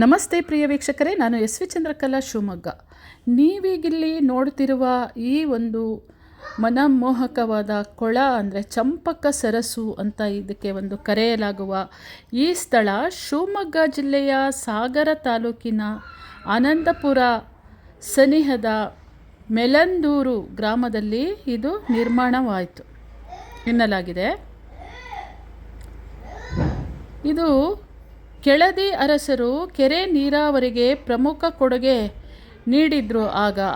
ನಮಸ್ತೆ ಪ್ರಿಯ ವೀಕ್ಷಕರೇ, ನಾನು ಎಸ್ ವಿ ಚಂದ್ರಕಲಾ ಶಿವಮೊಗ್ಗ. ನೀವೀಗಿಲ್ಲಿ ನೋಡ್ತಿರುವ ಈ ಒಂದು ಮನಮೋಹಕವಾದ ಕೊಳ ಅಂದರೆ ಚಂಪಕ ಸರಸು ಅಂತ ಇದಕ್ಕೆ ಒಂದು ಕರೆಯಲಾಗುವ ಈ ಸ್ಥಳ ಶಿವಮೊಗ್ಗ ಜಿಲ್ಲೆಯ ಸಾಗರ ತಾಲೂಕಿನ ಆನಂದಪುರ ಸನಿಹದ ಮೆಲಂದೂರು ಗ್ರಾಮದಲ್ಲಿ ಇದು ನಿರ್ಮಾಣವಾಯಿತು ಎನ್ನಲಾಗಿದೆ. ಇದು ಕೆಳದಿ ಅರಸರು ಕೆರೆ ನೀರಾವರಿಗೆ ಪ್ರಮುಖ ಕೊಡುಗೆ ನೀಡಿದ್ರು.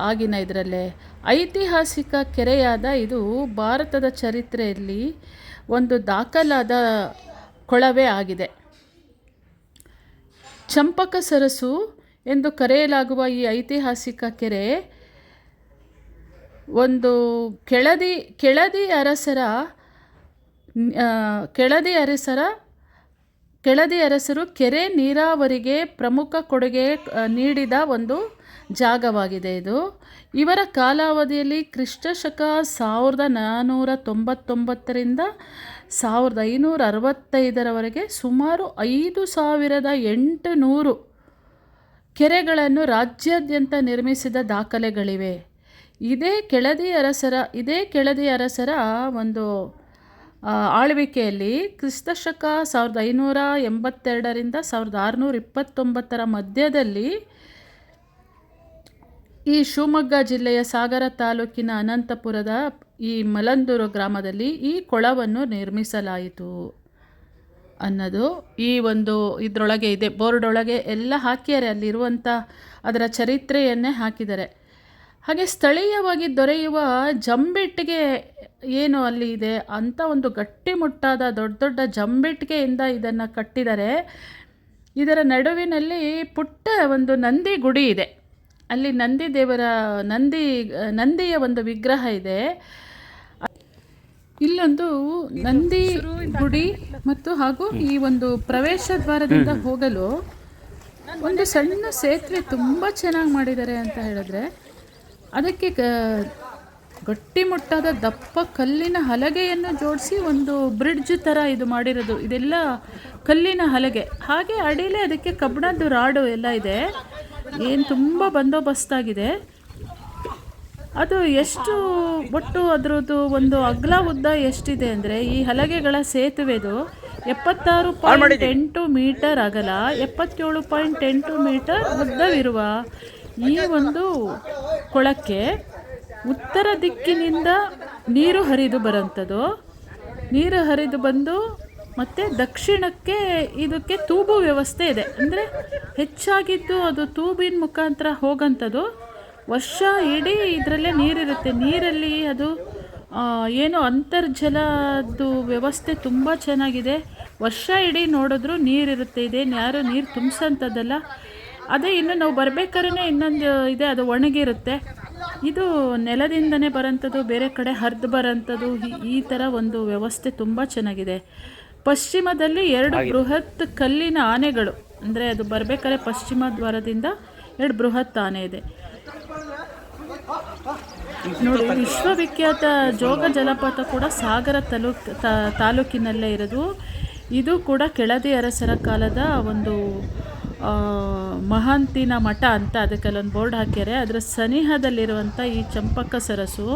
ಆಗಿನ ಇದರಲ್ಲೇ ಐತಿಹಾಸಿಕ ಕೆರೆಯಾದ ಇದು ಭಾರತದ ಚರಿತ್ರೆಯಲ್ಲಿ ಒಂದು ದಾಖಲಾದ ಕೊಳವೆ ಆಗಿದೆ. ಚಂಪಕ ಸರಸು ಎಂದು ಕರೆಯಲಾಗುವ ಈ ಐತಿಹಾಸಿಕ ಕೆರೆ ಒಂದು ಕೆಳದಿ ಅರಸರು ಕೆರೆ ನೀರಾವರಿಗೆ ಪ್ರಮುಖ ಕೊಡುಗೆ ನೀಡಿದ ಒಂದು ಜಾಗವಾಗಿದೆ. ಇದು ಇವರ ಕಾಲಾವಧಿಯಲ್ಲಿ ಕ್ರಿಸ್ತಶಕ 1499ರಿಂದ 1565ರವರೆಗೆ ಸುಮಾರು 5800 ಕೆರೆಗಳನ್ನು ರಾಜ್ಯಾದ್ಯಂತ ನಿರ್ಮಿಸಿದ ದಾಖಲೆಗಳಿವೆ. ಇದೇ ಕೆಳದಿ ಅರಸರ ಒಂದು ಆಳ್ವಿಕೆಯಲ್ಲಿ ಕ್ರಿಸ್ತಶಕ 1582ರಿಂದ 1629ರ ಮಧ್ಯದಲ್ಲಿ ಈ ಶಿವಮೊಗ್ಗ ಜಿಲ್ಲೆಯ ಸಾಗರ ತಾಲೂಕಿನ ಅನಂತಪುರದ ಈ ಮಲಂದೂರು ಗ್ರಾಮದಲ್ಲಿ ಈ ಕೊಳವನ್ನು ನಿರ್ಮಿಸಲಾಯಿತು ಅನ್ನೋದು ಈ ಒಂದು ಇದರೊಳಗೆ ಇದೆ. ಬೋರ್ಡ್ ಒಳಗೆ ಎಲ್ಲ ಹಾಕಿದ್ದಾರೆ, ಅಲ್ಲಿರುವಂಥ ಅದರ ಚರಿತ್ರೆಯನ್ನೇ ಹಾಕಿದ್ದಾರೆ. ಹಾಗೆ ಸ್ಥಳೀಯವಾಗಿ ದೊರೆಯುವ ಜಂಬಿಟ್ಟಿಗೆ ಏನು ಅಲ್ಲಿ ಇದೆ ಅಂತ ಒಂದು ಗಟ್ಟಿಮುಟ್ಟಾದ ದೊಡ್ಡ ದೊಡ್ಡ ಜಂಬಿಟ್ಟಿಗೆಯಿಂದ ಇದನ್ನು ಕಟ್ಟಿದ್ದಾರೆ. ಇದರ ನಡುವಿನಲ್ಲಿ ಪುಟ್ಟ ಒಂದು ನಂದಿ ಗುಡಿ ಇದೆ. ಅಲ್ಲಿ ನಂದಿಯ ಒಂದು ವಿಗ್ರಹ ಇದೆ. ಇಲ್ಲೊಂದು ನಂದಿ ಗುಡಿ ಮತ್ತು ಹಾಗೂ ಈ ಒಂದು ಪ್ರವೇಶ ದ್ವಾರದಿಂದ ಹೋಗಲು ಒಂದು ಸಣ್ಣ ಸೇತುವೆ ತುಂಬ ಚೆನ್ನಾಗಿ ಮಾಡಿದ್ದಾರೆ ಅಂತ ಹೇಳಿದ್ರೆ, ಅದಕ್ಕೆ ಗಟ್ಟಿಮುಟ್ಟಾದ ದಪ್ಪ ಕಲ್ಲಿನ ಹಲಗೆಯನ್ನು ಜೋಡಿಸಿ ಒಂದು ಬ್ರಿಡ್ಜ್ ಥರ ಇದು ಮಾಡಿರೋದು. ಇದೆಲ್ಲ ಕಲ್ಲಿನ ಹಲಗೆ, ಹಾಗೆ ಅಡಿಲೇ ಅದಕ್ಕೆ ಕಬ್ಬಿಣದ್ದು ರಾಡು ಎಲ್ಲ ಇದೆ. ಏನು ತುಂಬ ಬಂದೋಬಸ್ತಾಗಿದೆ. ಅದು ಎಷ್ಟು ಒಟ್ಟು ಅದರದ್ದು ಒಂದು ಅಗಲ ಉದ್ದ ಎಷ್ಟಿದೆ ಅಂದರೆ, ಈ ಹಲಗೆಗಳ ಸೇತುವೆದು 76.8 ಮೀಟರ್ ಅಗಲ, 77.8 ಮೀಟರ್ ಉದ್ದವಿರುವ ಈ ಒಂದು ಕೊಳಕ್ಕೆ ಉತ್ತರ ದಿಕ್ಕಿನಿಂದ ನೀರು ಹರಿದು ಬಂದು ಮತ್ತು ದಕ್ಷಿಣಕ್ಕೆ ಇದಕ್ಕೆ ತೂಬು ವ್ಯವಸ್ಥೆ ಇದೆ. ಅಂದರೆ ಹೆಚ್ಚಾಗಿದ್ದು ಅದು ತೂಬಿನ ಮುಖಾಂತರ ಹೋಗೋಂಥದ್ದು. ವರ್ಷ ಇಡೀ ಇದರಲ್ಲೇ ನೀರಿರುತ್ತೆ. ನೀರಲ್ಲಿ ಅದು ಏನು ಅಂತರ್ಜಲದ್ದು ವ್ಯವಸ್ಥೆ ತುಂಬ ಚೆನ್ನಾಗಿದೆ. ವರ್ಷ ಇಡೀ ನೋಡಿದ್ರೂ ನೀರಿರುತ್ತೆ. ಇದೇನು ಯಾರು ನೀರು ತುಂಬಿಸೋಂಥದ್ದಲ್ಲ. ಅದೇ ಇನ್ನು ನಾವು ಬರಬೇಕಾದ್ರೆ ಇನ್ನೊಂದು ಇದೆ, ಅದು ಒಣಗಿರುತ್ತೆ. ಇದು ನೆಲದಿಂದನೇ ಬರೋಂಥದ್ದು, ಬೇರೆ ಕಡೆ ಹರಿದು ಬರೋಂಥದ್ದು. ಈ ಥರ ಒಂದು ವ್ಯವಸ್ಥೆ ತುಂಬ ಚೆನ್ನಾಗಿದೆ. ಪಶ್ಚಿಮದಲ್ಲಿ 2 ಬೃಹತ್ ಕಲ್ಲಿನ ಆನೆಗಳು, ಅಂದರೆ ಅದು ಬರಬೇಕಾದ್ರೆ ಪಶ್ಚಿಮ ದ್ವಾರದಿಂದ 2 ಬೃಹತ್ ಆನೆ ಇದೆ ನೋಡಿ. ವಿಶ್ವವಿಖ್ಯಾತ ಜೋಗ ಜಲಪಾತ ಕೂಡ ಸಾಗರ ತಾಲೂಕಿನಲ್ಲೇ ಇರೋದು. ಇದು ಕೂಡ ಕೆಳದಿ ಅರಸರ ಕಾಲದ ಒಂದು ಮಹಾಂತಿನ ಮಠ ಅಂತ ಅದಕ್ಕೆಲ್ಲೊಂದು ಬೋರ್ಡ್ ಹಾಕ್ಯಾರೆ. ಅದರ ಸನಿಹದಲ್ಲಿರುವಂಥ ಈ ಚಂಪಕ ಸರಸು